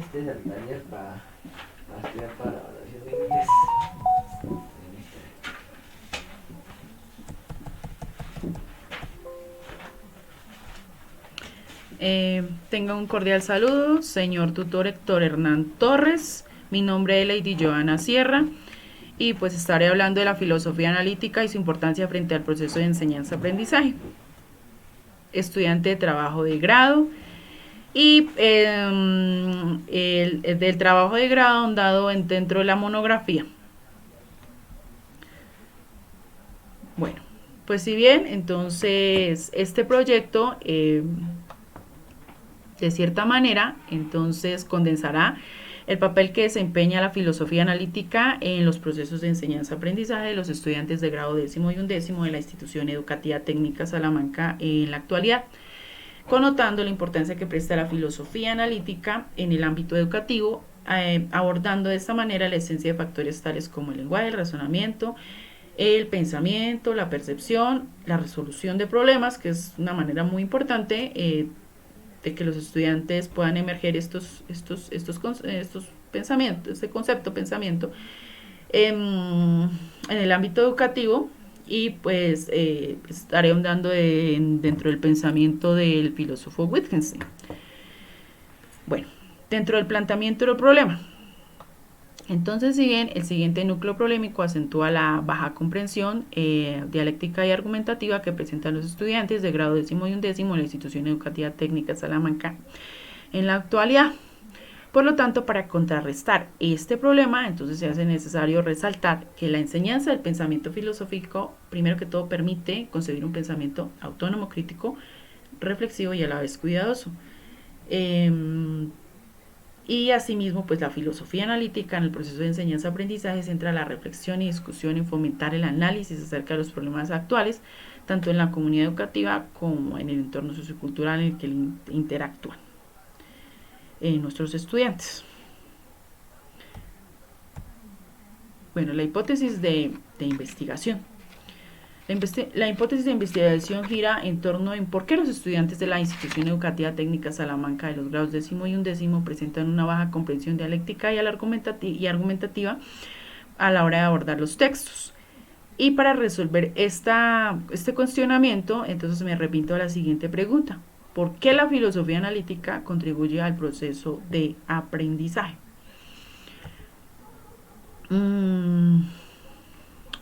este es el taller para estudiar para la evaluación de inglés. Tenga un cordial saludo, señor tutor Héctor Hernán Torres. Mi nombre es Lady Joana Sierra y pues estaré hablando de la filosofía analítica y su importancia frente al proceso de enseñanza-aprendizaje. Estudiante de trabajo de grado y del trabajo de grado dado dentro de la monografía. Bueno, pues si bien entonces este proyecto de cierta manera entonces condensará el papel que desempeña la filosofía analítica en los procesos de enseñanza-aprendizaje de los estudiantes de grado décimo y undécimo de la institución educativa técnica Salamanca en la actualidad, connotando la importancia que presta la filosofía analítica en el ámbito educativo, abordando de esta manera la esencia de factores tales como el lenguaje, el razonamiento, el pensamiento, la percepción, la resolución de problemas, que es una manera muy importante de que los estudiantes puedan emerger estos pensamientos, este concepto pensamiento en el ámbito educativo. Y pues estaré ahondando dentro del pensamiento del filósofo Wittgenstein. Bueno, dentro del planteamiento del problema. Entonces, si bien el siguiente núcleo problemático acentúa la baja comprensión dialéctica y argumentativa que presentan los estudiantes de grado décimo y undécimo en la institución educativa técnica Salamanca en la actualidad. Por lo tanto, para contrarrestar este problema, entonces se hace necesario resaltar que la enseñanza del pensamiento filosófico, primero que todo, permite concebir un pensamiento autónomo, crítico, reflexivo y a la vez cuidadoso. Y asimismo, pues la filosofía analítica en el proceso de enseñanza-aprendizaje centra la reflexión y discusión en fomentar el análisis acerca de los problemas actuales, tanto en la comunidad educativa como en el entorno sociocultural en el que interactúan nuestros estudiantes. Bueno, la hipótesis de investigación. La hipótesis de investigación gira en torno en por qué los estudiantes de la institución educativa técnica Salamanca de los grados décimo y undécimo presentan una baja comprensión dialéctica y argumentativa a la hora de abordar los textos. Y para resolver este cuestionamiento, entonces me repito a la siguiente pregunta. ¿Por qué la filosofía analítica contribuye al proceso de aprendizaje?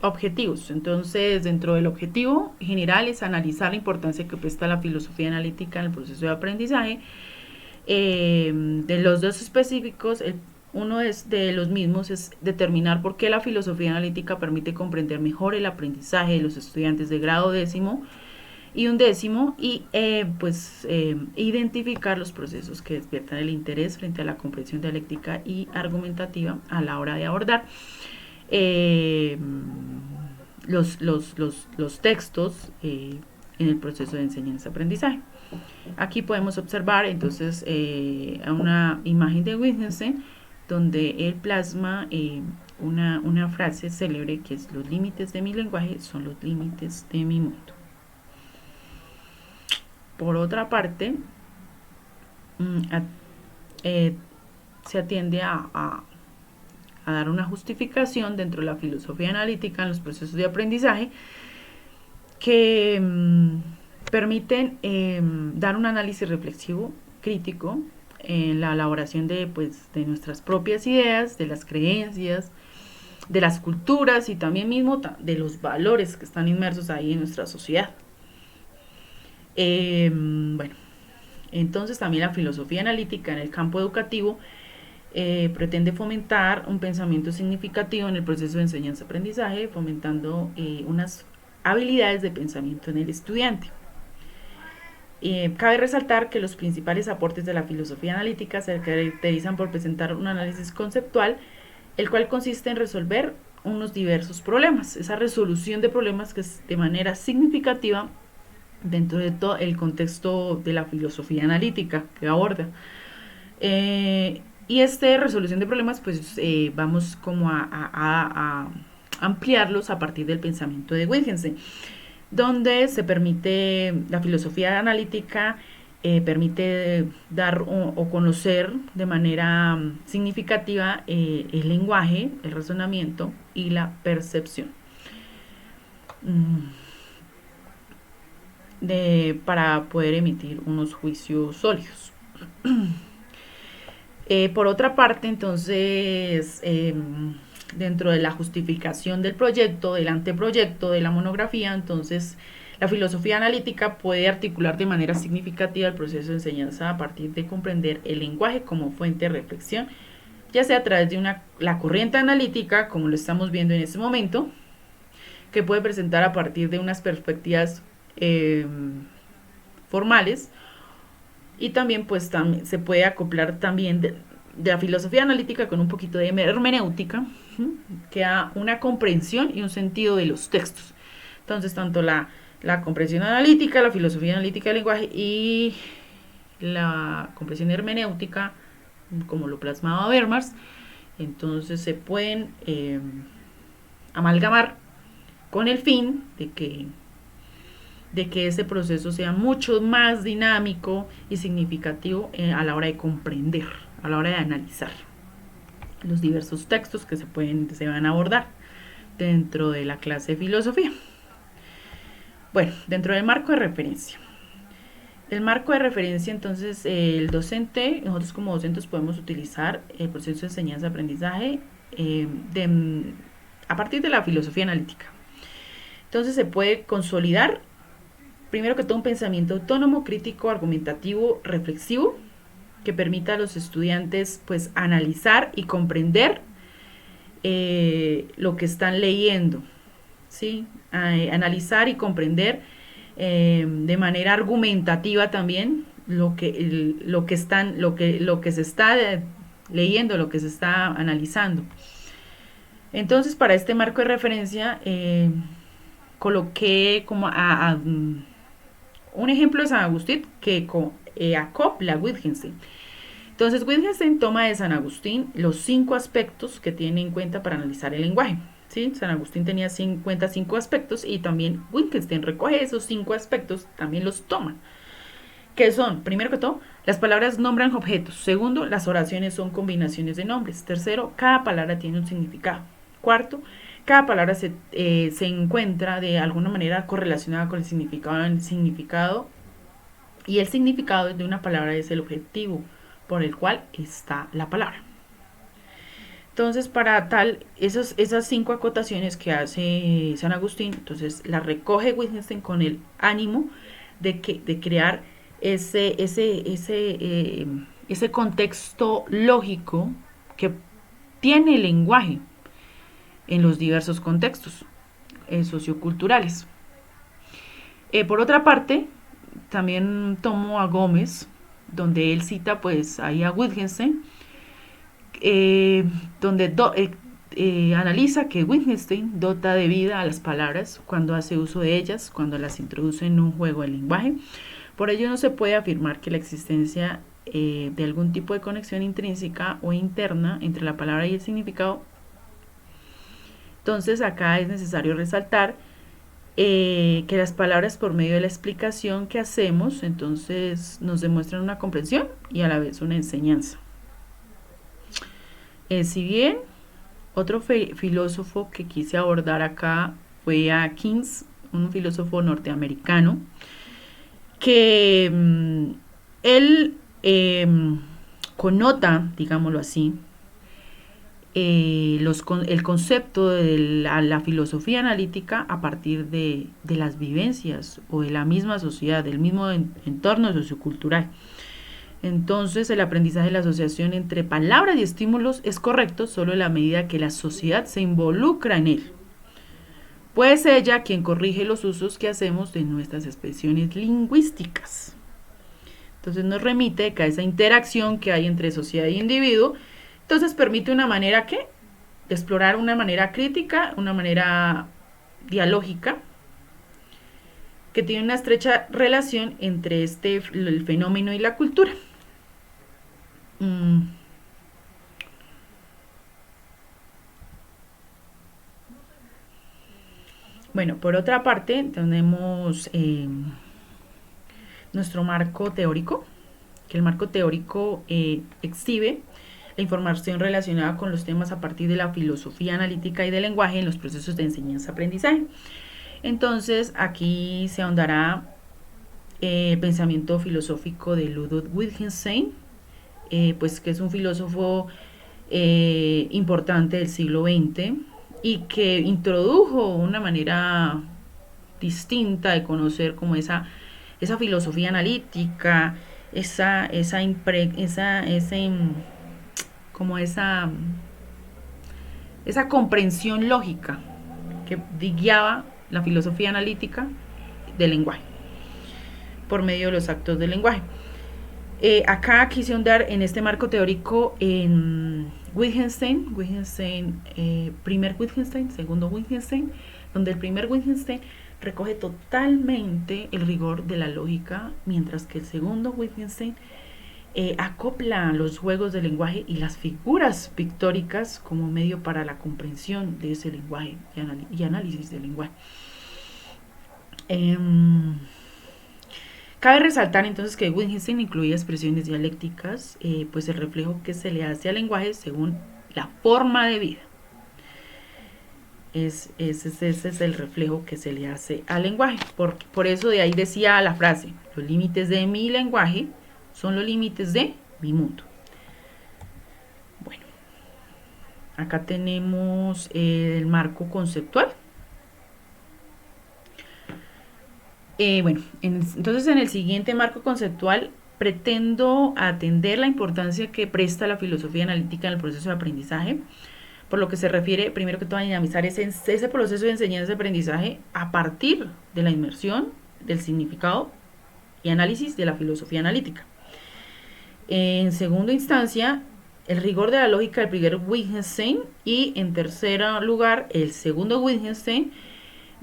Objetivos. Entonces, dentro del objetivo general es analizar la importancia que presta la filosofía analítica en el proceso de aprendizaje. De los dos específicos, uno de los mismos es determinar por qué la filosofía analítica permite comprender mejor el aprendizaje de los estudiantes de grado décimo y undécimo y identificar los procesos que despiertan el interés frente a la comprensión dialéctica y argumentativa a la hora de abordar los textos en el proceso de enseñanza-aprendizaje. Aquí podemos observar entonces una imagen de Wittgenstein donde él plasma una frase célebre que es: los límites de mi lenguaje son los límites de mi mundo. Por otra parte, se atiende a dar una justificación dentro de la filosofía analítica en los procesos de aprendizaje que permiten dar un análisis reflexivo, crítico, en la elaboración de nuestras propias ideas, de las creencias, de las culturas y también mismo de los valores que están inmersos ahí en nuestra sociedad. Bueno, entonces también la filosofía analítica en el campo educativo pretende fomentar un pensamiento significativo en el proceso de enseñanza-aprendizaje, fomentando unas habilidades de pensamiento en el estudiante. Cabe resaltar que los principales aportes de la filosofía analítica se caracterizan por presentar un análisis conceptual, el cual consiste en resolver unos diversos problemas, esa resolución de problemas que es de manera significativa dentro de todo el contexto de la filosofía analítica que aborda. Y esta resolución de problemas, pues vamos como a ampliarlos a partir del pensamiento de Wittgenstein, donde se permite la filosofía analítica permite dar o conocer de manera significativa el lenguaje, el razonamiento y la percepción. Para poder emitir unos juicios sólidos. Por otra parte, entonces, dentro de la justificación del proyecto, del anteproyecto, de la monografía, entonces la filosofía analítica puede articular de manera significativa el proceso de enseñanza a partir de comprender el lenguaje como fuente de reflexión, ya sea a través de la corriente analítica, como lo estamos viendo en este momento, que puede presentar a partir de unas perspectivas formales, y también pues se puede acoplar también de la filosofía analítica con un poquito de hermenéutica, que da una comprensión y un sentido de los textos. Entonces, tanto la comprensión analítica, la filosofía analítica del lenguaje y la comprensión hermenéutica, como lo plasmaba Habermas, entonces se pueden amalgamar con el fin de que ese proceso sea mucho más dinámico y significativo a la hora de comprender, a la hora de analizar los diversos textos que se van a abordar dentro de la clase de filosofía. Bueno, dentro del marco de referencia. El marco de referencia, entonces, nosotros como docentes podemos utilizar el proceso de enseñanza-aprendizaje a partir de la filosofía analítica. Entonces se puede consolidar primero que todo un pensamiento autónomo, crítico, argumentativo, reflexivo, que permita a los estudiantes pues analizar y comprender lo que están leyendo, ¿sí? Analizar y comprender de manera argumentativa también lo que se está leyendo, lo que se está analizando. Entonces, para este marco de referencia, coloqué como un ejemplo de San Agustín que acopla Wittgenstein. Entonces, Wittgenstein toma de San Agustín los 5 aspectos que tiene en cuenta para analizar el lenguaje. ¿Sí? San Agustín tenía 55 aspectos y también Wittgenstein recoge esos 5 aspectos, también los toma. ¿Qué son? Primero que todo, las palabras nombran objetos. Segundo, las oraciones son combinaciones de nombres. Tercero, cada palabra tiene un significado. Cuarto, cada palabra se encuentra de alguna manera correlacionada con el significado y el significado de una palabra es el objetivo por el cual está la palabra. Entonces, para tal, esas 5 acotaciones que hace San Agustín, entonces las recoge Wittgenstein con el ánimo de crear ese contexto lógico que tiene el lenguaje en los diversos contextos socioculturales. Por otra parte, también tomo a Gómez, donde él cita pues ahí a Wittgenstein, donde analiza que Wittgenstein dota de vida a las palabras cuando hace uso de ellas, cuando las introduce en un juego del lenguaje. Por ello no se puede afirmar que la existencia de algún tipo de conexión intrínseca o interna entre la palabra y el significado. Entonces acá es necesario resaltar que las palabras, por medio de la explicación que hacemos, entonces nos demuestran una comprensión y a la vez una enseñanza. Si bien otro filósofo que quise abordar acá fue a Keynes, un filósofo norteamericano, que él connota, digámoslo así, el concepto de la filosofía analítica a partir de las vivencias o de la misma sociedad, del mismo entorno sociocultural. Entonces, el aprendizaje de la asociación entre palabras y estímulos es correcto solo en la medida que la sociedad se involucra en él. Pues ella quien corrige los usos que hacemos de nuestras expresiones lingüísticas. Entonces nos remite a esa interacción que hay entre sociedad e individuo. Entonces permite una manera de explorar una manera crítica, una manera dialógica, que tiene una estrecha relación entre el fenómeno y la cultura. Bueno, por otra parte, nuestro marco teórico, que el marco teórico exhibe la información relacionada con los temas a partir de la filosofía analítica y del lenguaje en los procesos de enseñanza-aprendizaje. Entonces, aquí se ahondará el pensamiento filosófico de Ludwig Wittgenstein, pues que es un filósofo importante del siglo XX y que introdujo una manera distinta de conocer como esa filosofía analítica, esa comprensión lógica que guiaba la filosofía analítica del lenguaje por medio de los actos del lenguaje. Acá quise ahondar en este marco teórico en Wittgenstein, primer Wittgenstein, segundo Wittgenstein, donde el primer Wittgenstein recoge totalmente el rigor de la lógica, mientras que el segundo Wittgenstein acopla los juegos del lenguaje y las figuras pictóricas como medio para la comprensión de ese lenguaje y análisis del lenguaje. Cabe resaltar entonces que Wittgenstein incluía expresiones dialécticas, pues el reflejo que se le hace al lenguaje según la forma de vida. Ese es el reflejo que se le hace al lenguaje. Por eso de ahí decía la frase, los límites de mi lenguaje son los límites de mi mundo. Bueno, acá tenemos el marco conceptual. Entonces en el siguiente marco conceptual pretendo atender la importancia que presta la filosofía analítica en el proceso de aprendizaje, por lo que se refiere primero que todo a dinamizar ese proceso de enseñanza y aprendizaje a partir de la inmersión del significado y análisis de la filosofía analítica. En segunda instancia, el rigor de la lógica del primer Wittgenstein, y en tercer lugar, el segundo Wittgenstein,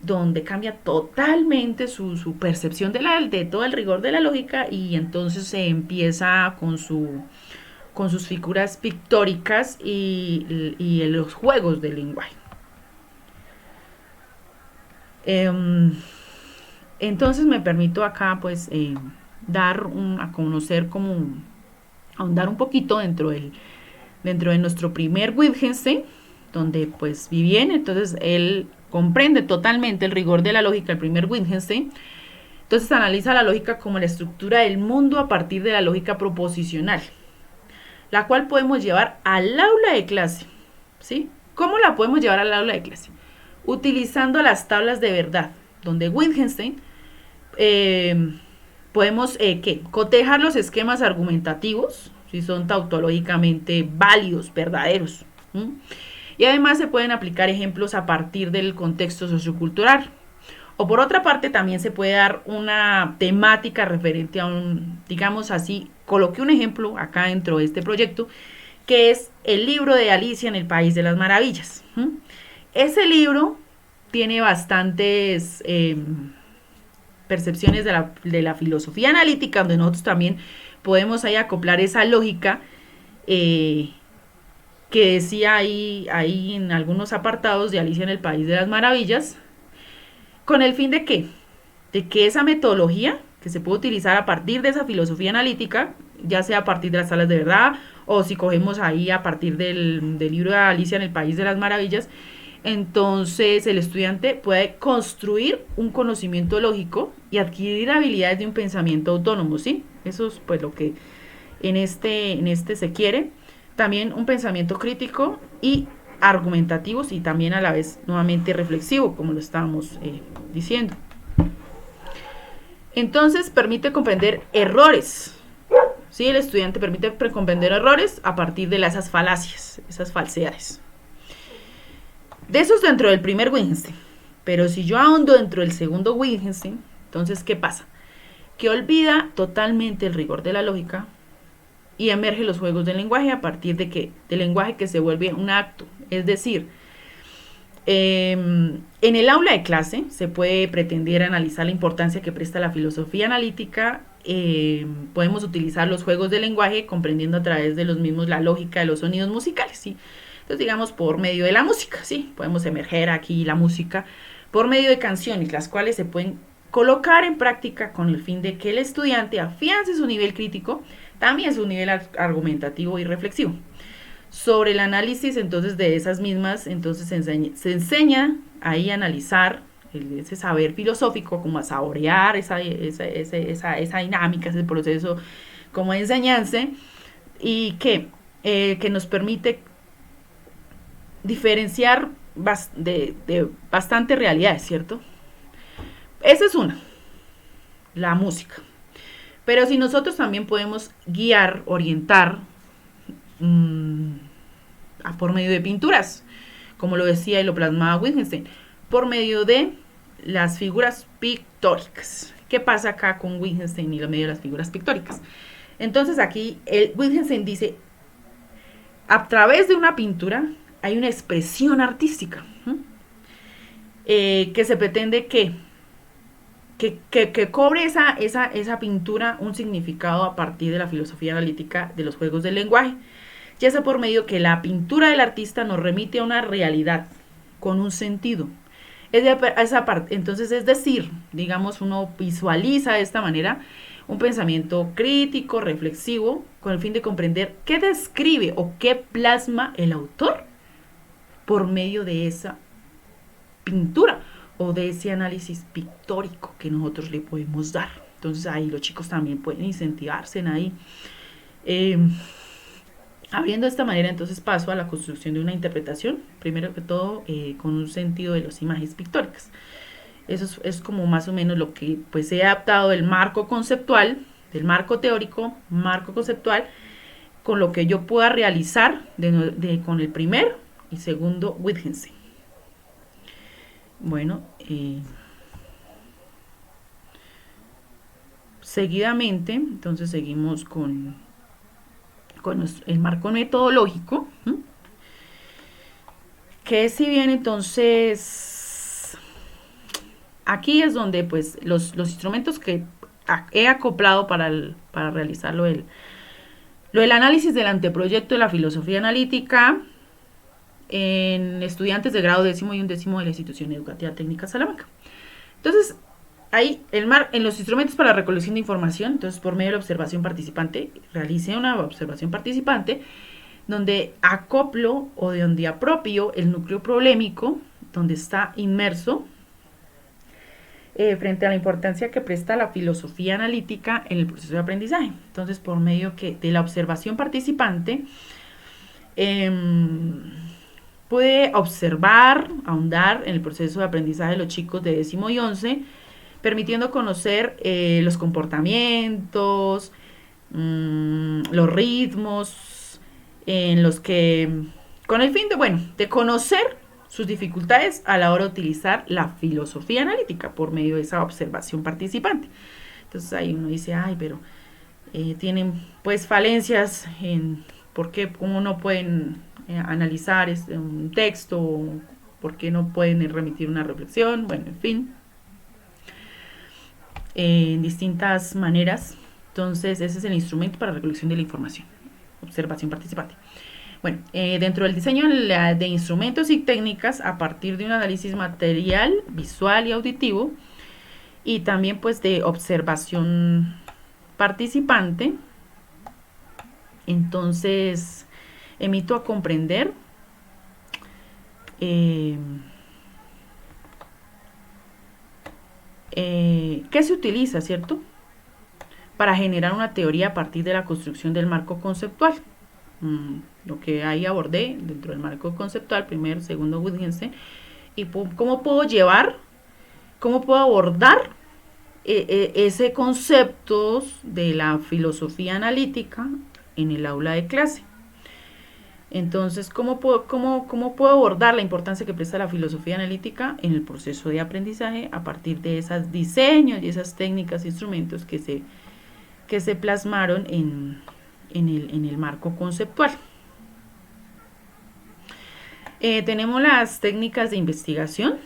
donde cambia totalmente su percepción de todo el rigor de la lógica, y entonces se empieza con sus figuras pictóricas y los juegos del lenguaje. Entonces me permito acá pues dar a conocer, como ahondar un poquito dentro de nuestro primer Wittgenstein, donde pues Vivien, entonces él comprende totalmente el rigor de la lógica, el primer Wittgenstein. Entonces analiza la lógica como la estructura del mundo a partir de la lógica proposicional, la cual podemos llevar al aula de clase, ¿sí? ¿Cómo la podemos llevar al aula de clase? Utilizando las tablas de verdad, donde Wittgenstein podemos cotejar los esquemas argumentativos, si son tautológicamente válidos, verdaderos. Y además se pueden aplicar ejemplos a partir del contexto sociocultural. O por otra parte, también se puede dar una temática referente a digamos así, coloqué un ejemplo acá dentro de este proyecto, que es el libro de Alicia en el País de las Maravillas. Ese libro tiene bastantes percepciones de la filosofía analítica, donde nosotros también podemos ahí acoplar esa lógica que decía ahí en algunos apartados de Alicia en el País de las Maravillas, con el fin de ¿qué? De que esa metodología que se puede utilizar a partir de esa filosofía analítica, ya sea a partir de las tablas de verdad, o si cogemos ahí a partir del libro de Alicia en el País de las Maravillas, entonces el estudiante puede construir un conocimiento lógico y adquirir habilidades de un pensamiento autónomo, ¿sí? Eso es pues lo que en este se quiere. También un pensamiento crítico y argumentativos, y también a la vez nuevamente reflexivo, como lo estábamos diciendo. Entonces permite comprender errores, ¿sí? El estudiante permite comprender errores a partir de esas falacias, esas falsedades. De esos dentro del primer Wittgenstein. Pero si yo ahondo dentro del segundo Wittgenstein, entonces ¿qué pasa? Que olvida totalmente el rigor de la lógica y emerge los juegos del lenguaje a partir del lenguaje que se vuelve un acto. Es decir, en el aula de clase se puede pretender analizar la importancia que presta la filosofía analítica. Podemos utilizar los juegos del lenguaje comprendiendo a través de los mismos la lógica de los sonidos musicales, ¿sí? Entonces, digamos, por medio de la música, ¿sí? Podemos emerger aquí la música por medio de canciones, las cuales se pueden colocar en práctica con el fin de que el estudiante afiance su nivel crítico, también su nivel argumentativo y reflexivo. Sobre el análisis entonces de esas mismas, entonces se enseña ahí a analizar ese saber filosófico, como a saborear esa dinámica, ese proceso como de enseñanza, y que nos permite diferenciar de bastantes realidades, ¿cierto? Esa es una, la música. Pero si nosotros también podemos guiar, orientar por medio de pinturas, como lo decía y lo plasmaba Wittgenstein, por medio de las figuras pictóricas. ¿Qué pasa acá con Wittgenstein y lo medio de las figuras pictóricas? Entonces aquí Wittgenstein dice, a través de una pintura hay una expresión artística que se pretende que cobre esa pintura un significado a partir de la filosofía analítica de los juegos del lenguaje, ya sea por medio que la pintura del artista nos remite a una realidad con un sentido. Entonces, es decir, digamos, uno visualiza de esta manera un pensamiento crítico, reflexivo, con el fin de comprender qué describe o qué plasma el autor por medio de esa pintura o de ese análisis pictórico que nosotros le podemos dar. Entonces ahí los chicos también pueden incentivarse en ahí. Abriendo de esta manera, entonces paso a la construcción de una interpretación, primero que todo con un sentido de las imágenes pictóricas. Eso es como más o menos lo que pues he adaptado del marco conceptual, del marco teórico, marco conceptual, con lo que yo pueda realizar con el primer y segundo Wittgenstein. Bueno, seguidamente, entonces seguimos con el marco metodológico, que si bien entonces aquí es donde pues los instrumentos que he acoplado para realizar lo del análisis del anteproyecto de la filosofía analítica en estudiantes de grado 10º y 11º de la institución educativa técnica Salamanca. Entonces, ahí en los instrumentos para la recolección de información, entonces por medio de la observación participante, realicé una observación participante donde acoplo o de donde apropio el núcleo problemático, donde está inmerso frente a la importancia que presta la filosofía analítica en el proceso de aprendizaje. Entonces, por medio de la observación participante, pude observar, ahondar en el proceso de aprendizaje de los chicos de 10º y 11, permitiendo conocer los comportamientos, los ritmos, en los que, con el fin de conocer sus dificultades a la hora de utilizar la filosofía analítica por medio de esa observación participante. Entonces ahí uno dice, pero tienen pues falencias en cómo no pueden analizar un texto, por qué no pueden remitir una reflexión, en fin, en distintas maneras. Entonces ese es el instrumento para la recolección de la información, observación participante. Dentro del diseño de instrumentos y técnicas a partir de un análisis material, visual y auditivo, y también pues de observación participante, entonces emito a comprender qué se utiliza, ¿cierto?, para generar una teoría a partir de la construcción del marco conceptual. Lo que ahí abordé dentro del marco conceptual, primero, segundo Wittgenstein, y cómo puedo abordar ese concepto de la filosofía analítica en el aula de clase. Entonces, ¿cómo puedo abordar la importancia que presta la filosofía analítica en el proceso de aprendizaje a partir de esos diseños y esas técnicas e instrumentos que se plasmaron en el marco conceptual? Tenemos las técnicas de investigación,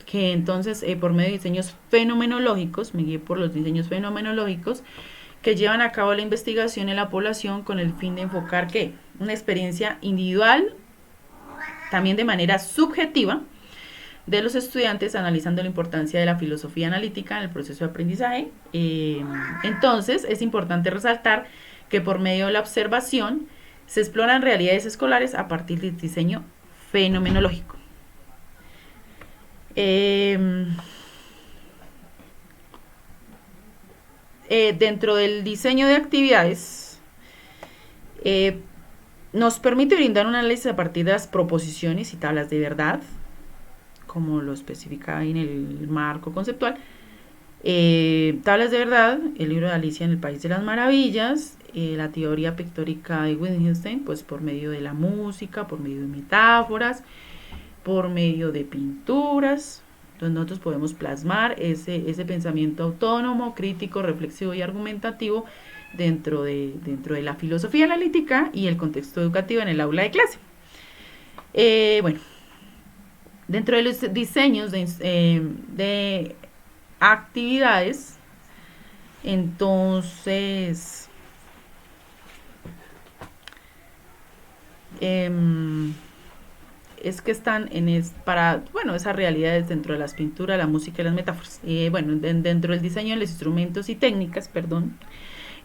que entonces por medio de diseños fenomenológicos, me guié por los diseños fenomenológicos, que llevan a cabo la investigación en la población con el fin de enfocar una experiencia individual, también de manera subjetiva, de los estudiantes analizando la importancia de la filosofía analítica en el proceso de aprendizaje. Entonces, es importante resaltar que por medio de la observación se exploran realidades escolares a partir del diseño fenomenológico. Dentro del diseño de actividades, nos permite brindar un análisis a partir de las proposiciones y tablas de verdad, como lo especifica en el marco conceptual. Tablas de verdad, el libro de Alicia en el País de las Maravillas, la teoría pictórica de Wittgenstein, pues por medio de la música, por medio de metáforas, por medio de pinturas. Entonces nosotros podemos plasmar ese pensamiento autónomo, crítico, reflexivo y argumentativo dentro de la filosofía analítica y el contexto educativo en el aula de clase. Bueno, dentro de los diseños de actividades, entonces es que están para esas realidades dentro de las pinturas, la música y las metáforas. Dentro del diseño de los instrumentos y técnicas,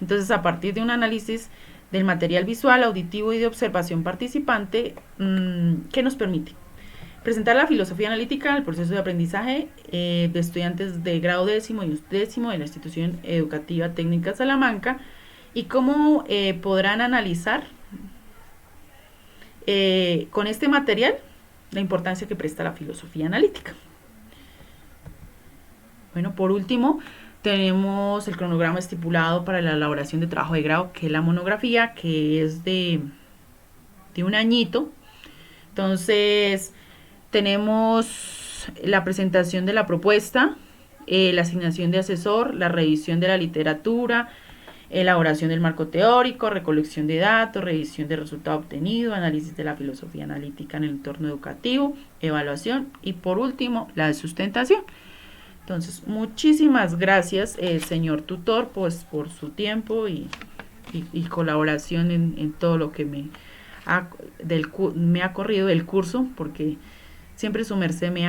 entonces a partir de un análisis del material visual, auditivo y de observación participante, ¿qué nos permite? Presentar la filosofía analítica al proceso de aprendizaje de estudiantes de grado 10º y 11º de la institución educativa técnica Salamanca, y cómo podrán analizar con este material la importancia que presta la filosofía analítica. Bueno, por último, tenemos el cronograma estipulado para la elaboración de trabajo de grado, que es la monografía, que es de un añito. Entonces, tenemos la presentación de la propuesta, la asignación de asesor, la revisión de la literatura, elaboración del marco teórico, recolección de datos, revisión de resultado obtenido, análisis de la filosofía analítica en el entorno educativo, evaluación y por último la sustentación. Entonces, muchísimas gracias, señor tutor, pues por su tiempo y colaboración en todo lo que me ha corrido del curso, porque siempre su merced me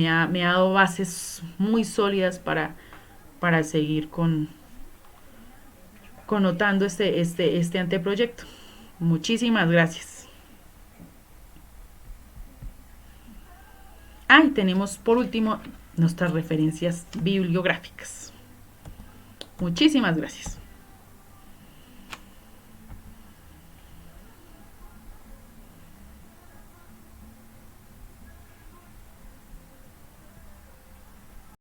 ha dado bases muy sólidas para seguir connotando este anteproyecto. Muchísimas gracias. Y tenemos por último nuestras referencias bibliográficas. Muchísimas gracias.